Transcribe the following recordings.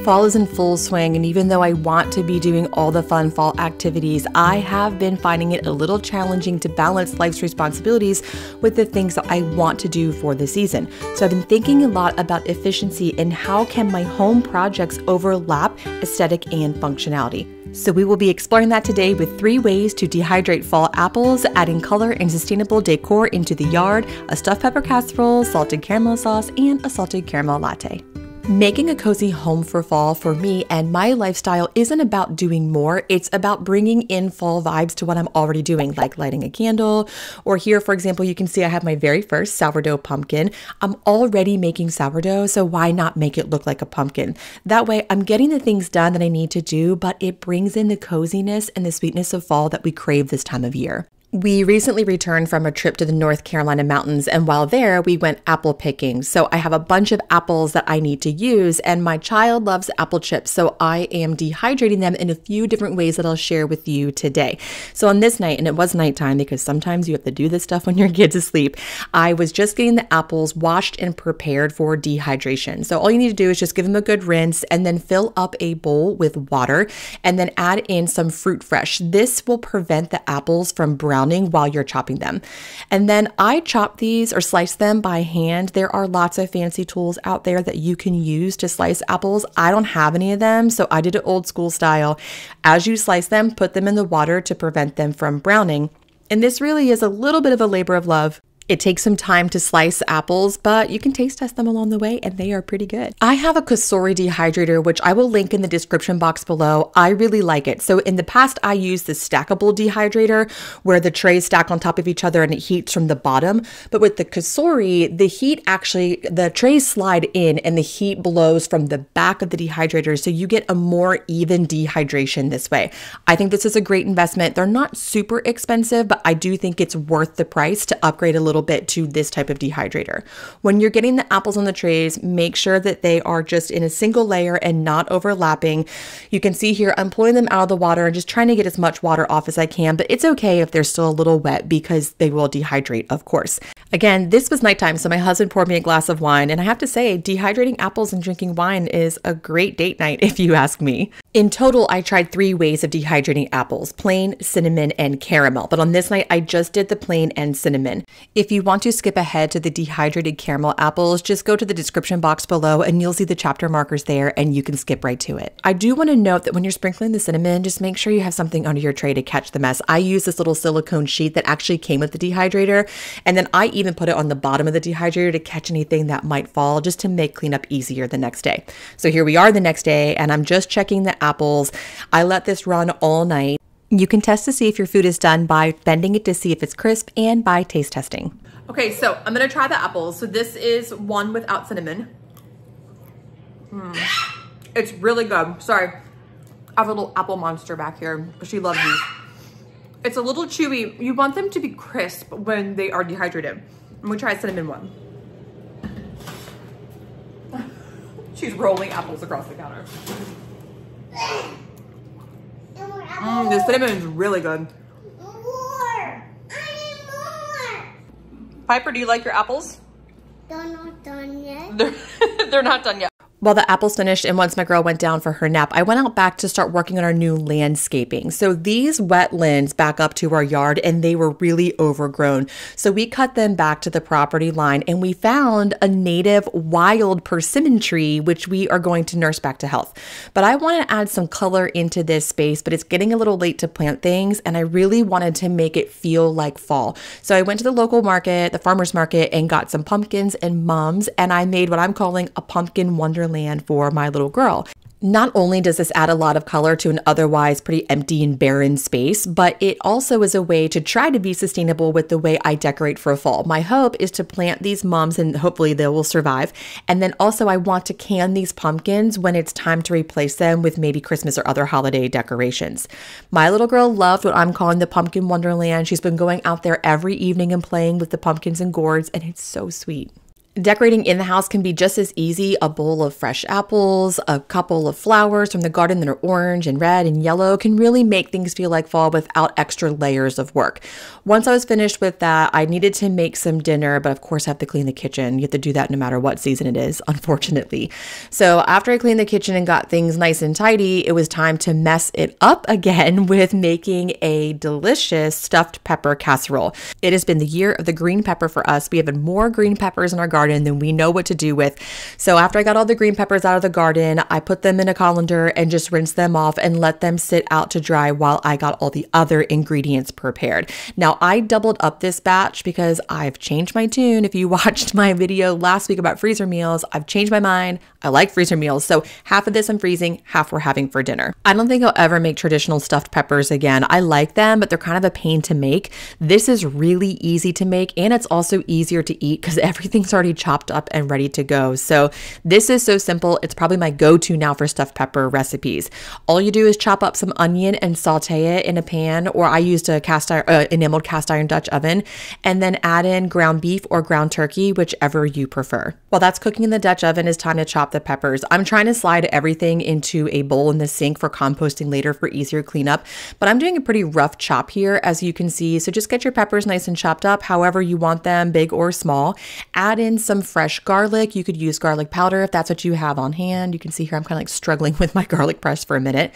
Fall is in full swing, and even though I want to be doing all the fun fall activities, I have been finding it a little challenging to balance life's responsibilities with the things that I want to do for the season. So I've been thinking a lot about efficiency and how can my home projects overlap aesthetic and functionality. So we will be exploring that today with 3 ways to dehydrate fall apples, adding color and sustainable decor into the yard, a stuffed pepper casserole, salted caramel sauce, and a salted caramel latte. Making a cozy home for fall for me and my lifestyle isn't about doing more, it's about bringing in fall vibes to what I'm already doing, like lighting a candle, or here, for example, you can see I have my very first sourdough pumpkin. I'm already making sourdough, so why not make it look like a pumpkin? That way, I'm getting the things done that I need to do, but it brings in the coziness and the sweetness of fall that we crave this time of year. We recently returned from a trip to the North Carolina mountains, and while there, we went apple picking. So I have a bunch of apples that I need to use, and my child loves apple chips, so I am dehydrating them in a few different ways that I'll share with you today. So on this night, and it was nighttime because sometimes you have to do this stuff when your kid's asleep, I was just getting the apples washed and prepared for dehydration. So all you need to do is just give them a good rinse and then fill up a bowl with water and then add in some fruit fresh. This will prevent the apples from browning while you're chopping them. And then I chop these or slice them by hand. There are lots of fancy tools out there that you can use to slice apples. I don't have any of them, so I did it old school style. As you slice them, put them in the water to prevent them from browning. And this really is a little bit of a labor of love. It takes some time to slice apples, but you can taste test them along the way and they are pretty good. I have a Cosori dehydrator, which I will link in the description box below. I really like it. So in the past, I used the stackable dehydrator where the trays stack on top of each other and it heats from the bottom. But with the Cosori, the trays slide in and the heat blows from the back of the dehydrator. So you get a more even dehydration this way. I think this is a great investment. They're not super expensive, but I do think it's worth the price to upgrade a little bit to this type of dehydrator. When you're getting the apples on the trays, make sure that they are just in a single layer and not overlapping. You can see here, I'm pulling them out of the water and just trying to get as much water off as I can, but it's okay if they're still a little wet because they will dehydrate, of course. Again, this was nighttime, so my husband poured me a glass of wine, and I have to say, dehydrating apples and drinking wine is a great date night if you ask me. In total, I tried 3 ways of dehydrating apples: plain, cinnamon, and caramel. But on this night, I just did the plain and cinnamon. If you want to skip ahead to the dehydrated caramel apples, just go to the description box below and you'll see the chapter markers there and you can skip right to it. I do want to note that when you're sprinkling the cinnamon, just make sure you have something under your tray to catch the mess. I use this little silicone sheet that actually came with the dehydrator, and then I even put it on the bottom of the dehydrator to catch anything that might fall, just to make cleanup easier the next day. So here we are the next day, and I'm just checking the apples. I let this run all night. You can test to see if your food is done by bending it to see if it's crisp and by taste testing. Okay, so I'm gonna try the apples. So this is one without cinnamon. It's really good. Sorry, I have a little apple monster back here. She loves these. It's a little chewy. You want them to be crisp when they are dehydrated. I'm gonna try a cinnamon one. She's rolling apples across the counter. The cinnamon is really good. More. I need more. Piper, do you like your apples? They're not done yet. They're not done yet. While the apples finished and once my girl went down for her nap, I went out back to start working on our new landscaping. So these wetlands back up to our yard and they were really overgrown. So we cut them back to the property line and we found a native wild persimmon tree, which we are going to nurse back to health. But I want to add some color into this space, but it's getting a little late to plant things and I really wanted to make it feel like fall. So I went to the local market, the farmer's market, and got some pumpkins and mums, and I made what I'm calling a pumpkin wonderland for my little girl. Not only does this add a lot of color to an otherwise pretty empty and barren space, but it also is a way to try to be sustainable with the way I decorate for fall. My hope is to plant these mums and hopefully they will survive. And then also I want to can these pumpkins when it's time to replace them with maybe Christmas or other holiday decorations. My little girl loved what I'm calling the pumpkin wonderland. She's been going out there every evening and playing with the pumpkins and gourds, and it's so sweet. Decorating in the house can be just as easy. A bowl of fresh apples, a couple of flowers from the garden that are orange and red and yellow can really make things feel like fall without extra layers of work. Once I was finished with that, I needed to make some dinner, but of course I have to clean the kitchen. You have to do that no matter what season it is, unfortunately. So after I cleaned the kitchen and got things nice and tidy, it was time to mess it up again with making a delicious stuffed pepper casserole. It has been the year of the green pepper for us. We have had more green peppers in our garden than we know what to do with. So after I got all the green peppers out of the garden, I put them in a colander and just rinsed them off and let them sit out to dry while I got all the other ingredients prepared. Now I doubled up this batch because I've changed my tune. If you watched my video last week about freezer meals, I've changed my mind. I like freezer meals. So half of this I'm freezing, half we're having for dinner. I don't think I'll ever make traditional stuffed peppers again. I like them, but they're kind of a pain to make. This is really easy to make, and it's also easier to eat because everything's already chopped up and ready to go. So this is so simple. It's probably my go-to now for stuffed pepper recipes. All you do is chop up some onion and saute it in a pan, or I used a enameled cast iron Dutch oven, and then add in ground beef or ground turkey, whichever you prefer. While that's cooking in the Dutch oven, it's time to chop the peppers. I'm trying to slide everything into a bowl in the sink for composting later for easier cleanup, but I'm doing a pretty rough chop here, as you can see. So just get your peppers nice and chopped up, however you want them, big or small. Add in some fresh garlic. You could use garlic powder if that's what you have on hand. You can see here I'm kind of like struggling with my garlic press for a minute.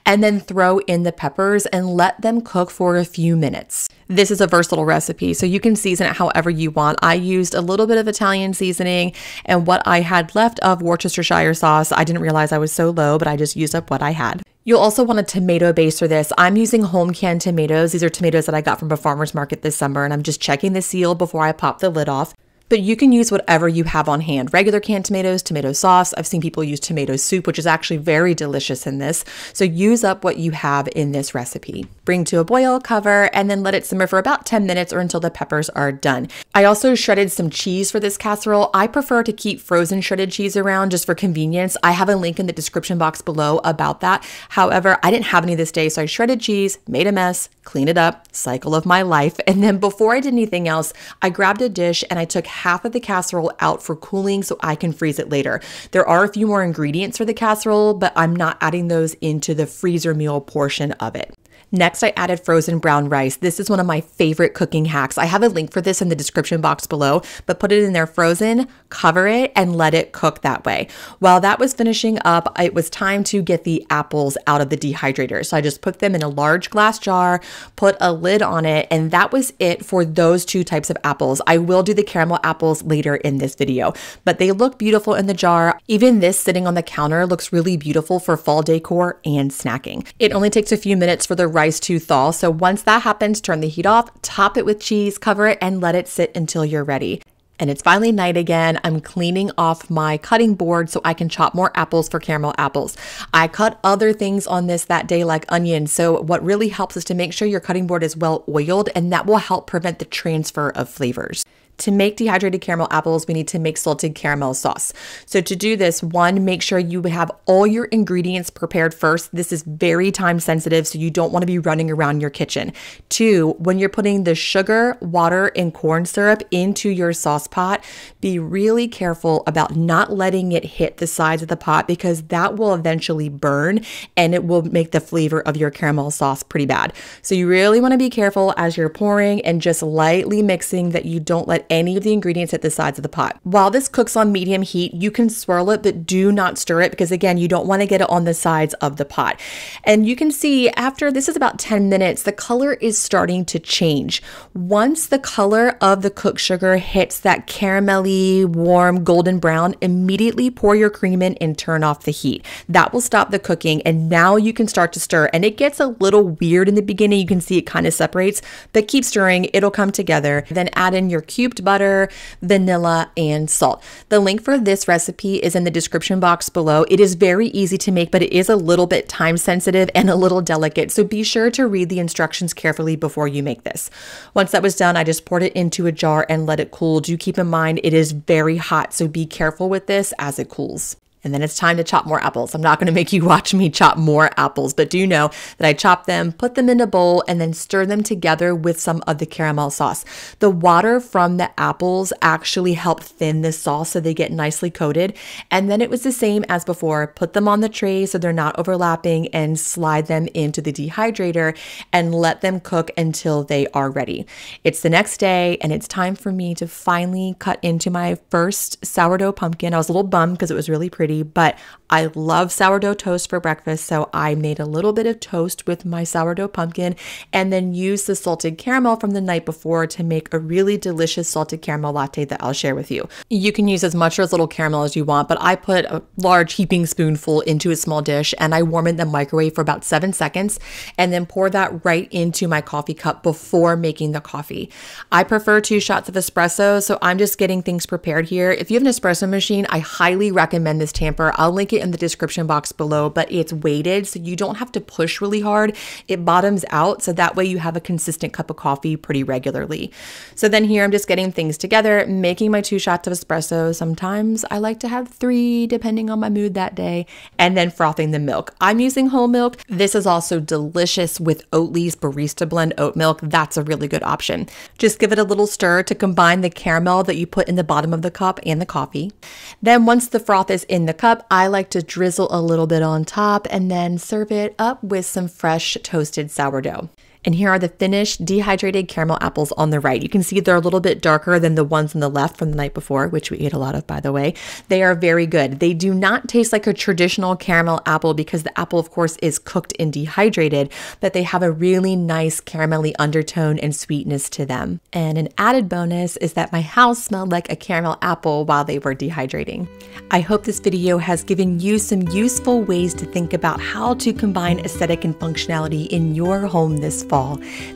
And then throw in the peppers and let them cook for a few minutes. This is a versatile recipe, so you can season it however you want. I used a little bit of Italian seasoning and what I had left of Worcestershire sauce. I didn't realize I was so low, but I just used up what I had. You'll also want a tomato base for this. I'm using home canned tomatoes. These are tomatoes that I got from a farmer's market this summer, and I'm just checking the seal before I pop the lid off. But you can use whatever you have on hand. Regular canned tomatoes, tomato sauce. I've seen people use tomato soup, which is actually very delicious in this. So use up what you have in this recipe. Bring to a boil, cover, and then let it simmer for about 10 minutes or until the peppers are done. I also shredded some cheese for this casserole. I prefer to keep frozen shredded cheese around just for convenience. I have a link in the description box below about that. However, I didn't have any this day, so I shredded cheese, made a mess, cleaned it up, cycle of my life. And then before I did anything else, I grabbed a dish and I took half of the casserole out for cooling so I can freeze it later. There are a few more ingredients for the casserole, but I'm not adding those into the freezer meal portion of it. Next, I added frozen brown rice. This is one of my favorite cooking hacks. I have a link for this in the description box below, but put it in there frozen, cover it, and let it cook that way. While that was finishing up, it was time to get the apples out of the dehydrator. So I just put them in a large glass jar, put a lid on it, and that was it for those two types of apples. I will do the caramel apples later in this video, but they look beautiful in the jar. Even this sitting on the counter looks really beautiful for fall decor and snacking. It only takes a few minutes for the rice to thaw. So once that happens, turn the heat off, top it with cheese, cover it, and let it sit until you're ready. And it's finally night again. I'm cleaning off my cutting board so I can chop more apples for caramel apples. I cut other things on this that day like onions. So what really helps is to make sure your cutting board is well oiled, and that will help prevent the transfer of flavors. To make dehydrated caramel apples, we need to make salted caramel sauce. So to do this, one, make sure you have all your ingredients prepared first. This is very time sensitive, so you don't want to be running around your kitchen. Two, when you're putting the sugar, water, and corn syrup into your sauce pot, be really careful about not letting it hit the sides of the pot because that will eventually burn and it will make the flavor of your caramel sauce pretty bad. So you really want to be careful as you're pouring and just lightly mixing that you don't let any of the ingredients hit the sides of the pot. While this cooks on medium heat, you can swirl it, but do not stir it because again, you don't want to get it on the sides of the pot. And you can see after this is about 10 minutes, the color is starting to change. Once the color of the cooked sugar hits that caramelly, warm, golden brown, immediately pour your cream in and turn off the heat. That will stop the cooking. And now you can start to stir, and it gets a little weird in the beginning. You can see it kind of separates, but keep stirring. It'll come together. Then add in your cubed butter, vanilla, and salt. The link for this recipe is in the description box below. It is very easy to make, but it is a little bit time sensitive and a little delicate. So be sure to read the instructions carefully before you make this. Once that was done, I just poured it into a jar and let it cool. Do keep in mind it is very hot, so be careful with this as it cools. And then it's time to chop more apples. I'm not going to make you watch me chop more apples, but do know that I chop them, put them in a bowl, and then stir them together with some of the caramel sauce. The water from the apples actually helped thin the sauce so they get nicely coated. And then it was the same as before. Put them on the tray so they're not overlapping and slide them into the dehydrator and let them cook until they are ready. It's the next day and it's time for me to finally cut into my first sourdough pumpkin. I was a little bummed because it was really pretty, but I love sourdough toast for breakfast, so I made a little bit of toast with my sourdough pumpkin and then used the salted caramel from the night before to make a really delicious salted caramel latte that I'll share with you. You can use as much or as little caramel as you want, but I put a large heaping spoonful into a small dish and I warm it in the microwave for about 7 seconds and then pour that right into my coffee cup before making the coffee. I prefer 2 shots of espresso, so I'm just getting things prepared here. If you have an espresso machine, I highly recommend this tamper. I'll link it in the description box below, but it's weighted so you don't have to push really hard. It bottoms out so that way you have a consistent cup of coffee pretty regularly. So then here I'm just getting things together, making my 2 shots of espresso. Sometimes I like to have 3 depending on my mood that day, and then frothing the milk. I'm using whole milk. This is also delicious with Oatly's Barista Blend oat milk. That's a really good option. Just give it a little stir to combine the caramel that you put in the bottom of the cup and the coffee. Then once the froth is in the cup, I like to drizzle a little bit on top and then serve it up with some fresh toasted sourdough. And here are the finished dehydrated caramel apples on the right. You can see they're a little bit darker than the ones on the left from the night before, which we ate a lot of, by the way. They are very good. They do not taste like a traditional caramel apple because the apple, of course, is cooked and dehydrated, but they have a really nice caramelly undertone and sweetness to them. And an added bonus is that my house smelled like a caramel apple while they were dehydrating. I hope this video has given you some useful ways to think about how to combine aesthetic and functionality in your home this fall.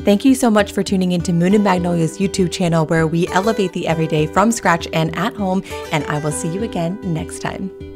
Thank you so much for tuning into Moon and Magnolia's YouTube channel where we elevate the everyday from scratch and at home, and I will see you again next time.